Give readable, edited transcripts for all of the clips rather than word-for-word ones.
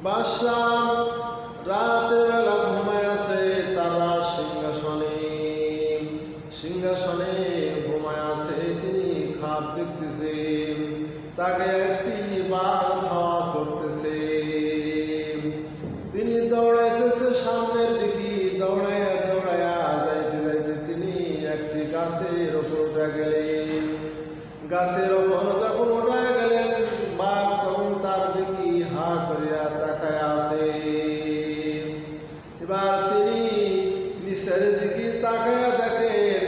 বাদশাহ রাতের বেলা ঘুমায় আছে, তারা সিংহাসনে ঘুমায় আছে, তিনি খাপ দেখতেছেন, তাকে একটি বাঘ ধাওয়া করতেছে। তিনি দৌড়াইতেছে সামনের দিকে, দৌড়াইয়া যাইতে যাইতে তিনি একটি গাছের ওপর উঠে গেলেন। গাছের ওপর যখন উঠে গেলেন, বাঘ তখন তার দিকে হা করিয়া তাকায় আছে। এবার তিনি নিচের দিকে তাকায়া দেখেন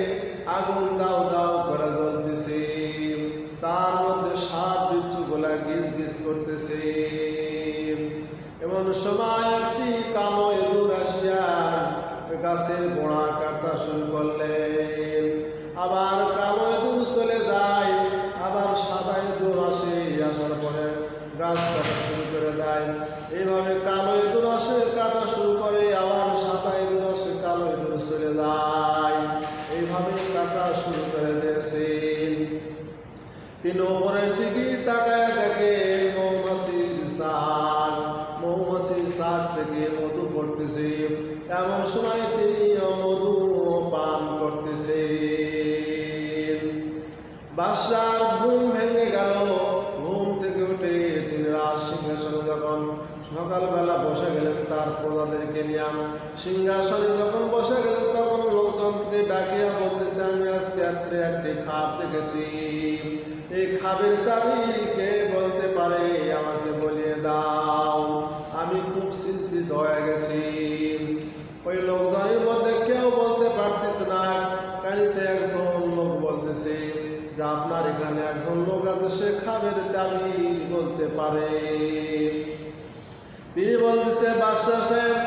আগুন দাউ দাউ করে জ্বলতেছে, তার মধ্যে সাপ বিচ্ছুগুলা গিজ গিজ করতেছে। এমন সময় একটি কালো ইঁদুর আসিয়া গাছের গোড়া কাটা শুরু করলেন। আবার কালো ইঁদুর চলে যায়, আবার সাদা ইঁদুর আসে, আসার পরে গাছ কাটা শুরু করে দেয়। এইভাবে কালো ইঁদুর আসে, কাটা শুরু করে, আবার সাদা ইঁদুর আসে, কালো ইঁদুর চলে যায়। এইভাবে কাটা শুরু করে দিয়েছেন। তিনি ওপরের দিকে তাকায় দেখে মৌমাছির শাক থেকে মধু পড়তেছে। এমন সময় তিনি মধু পান করতেছেন। বাদশার ঘুম ভেঙে গেল। ঘুম থেকে উঠে তিনি সিংহাসনে যখন সকালবেলা বসে গেলেন, তার প্রজাদেরকে নিয়ে সিংহাসনে যখন বসে গেলেন, তখন লোকজনকে ডাকিয়া বলতেছে, আমি আজকে রাত্রে একটি খাপ দেখেছি। এই খাবের তাবির কে বলতে পারে? আমাকে বলিয়ে দাও, আমি খুব চিন্তিত হয়ে গেছি। ওই লোকজনের মধ্যে কেউ বলতে পারতেছে না। কানিতে একজন লোক বলতেছে যে আপনার এখানে একজন লোক আছে, সে খাবের তাবির বলতে পারে। তিনি বলতেছে, বাদশাহ সাহেব,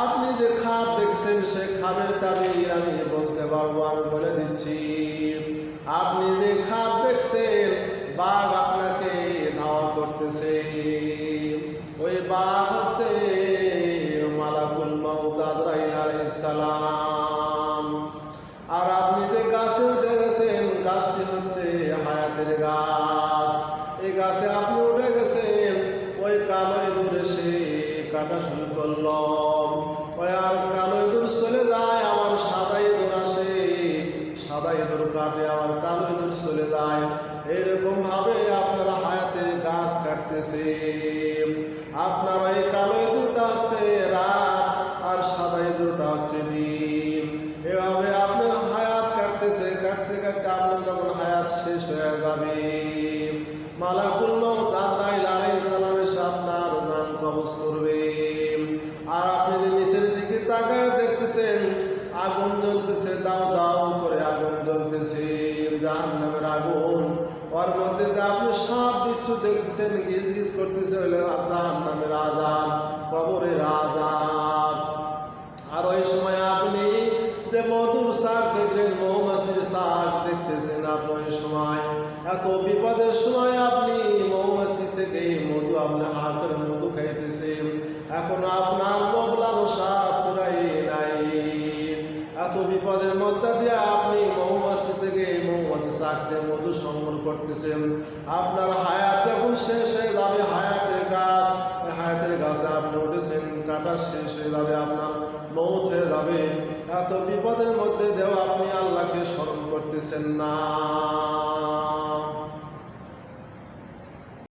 আপনি যে খাপ দেখছেন সে খাবের তাবির আমি বলতে পারবো, আমি বলে দিচ্ছি। আপনি যে খাপ দেখছেন, বাঘ আপনাকে ধাওয়া করতেছে। ওই বাঘ হচ্ছে মালাকুল মউত আজরাইল আলাইহিস সালাম। আর আপনি যে গাছে উঠে গেছেন, গাছটি হচ্ছে হায়াতের গাছ। এই গাছে আপনি উঠে গেছেন, ওই কালো ইঁদুর এসে কাটা শুরু করল। ওই আর কালো ইঁদুর চলে যায়, আবার সাদা ইঁদুর আসে, সাদা ইঁদুর কাটে, আবার কালো ইঁদুর চলে যায়। এরকম ভাবে আপনারা হায়াতের গাছ কাটতেছে। আপনার ওই কালো ইঁদুরটা হচ্ছে রাত, আর সাদা ইঁদুরটা হচ্ছে দিন। এভাবে আপনার হায়াত কাটতেছে। কাটতে কাটতে আপনার যখন হায়াত শেষ হয়ে যাবে, মালাকুল মউত আজরাইল আলাইহিস সালাম এসে আপনার জান কবজ করবে। আর আপনি যে নিচের দিকে তাকায় দেখতেছেন, আগুন জ্বলতেছে, দাও দাও করে আগুন জ্বলতেছে, জাহান্নামের আগুন। ওর মধ্যে যে আপনি সাপ বিচ্ছু দেখতেছেন, গিজ গিজ করতেছে, হইলে জাহান্নামের আযাব, কবরের আযাব। আর ওই সময় আপনি যে মধুর শাক দেখলেন, মৌমাছির শাক দেখতেছেন, আপনি ওই সময় এত বিপদের সময় আপনি মৌমাছি থেকে মধু, আপনি হাতের মধু খাইতেছেন। এখন আপনার ববলানো শাক পুরাই নাই। এত বিপদের মধ্যে দিয়ে আপনি মৌমাছি থেকে, মৌমাছি শাক থেকে মধু সংগ্রহ করতেছেন। আপনার হায়াত এখন শেষ হয়ে যাবে। হায়াতের গাছ, হায়াতের গাছে আপনি উঠেছেন, কাটা শেষ হয়ে যাবে, আপনার মৌত হয়ে যাবে। এত বিপদের মধ্যে দিয়েও আপনি আল্লাহকে স্মরণ করতেছেন না।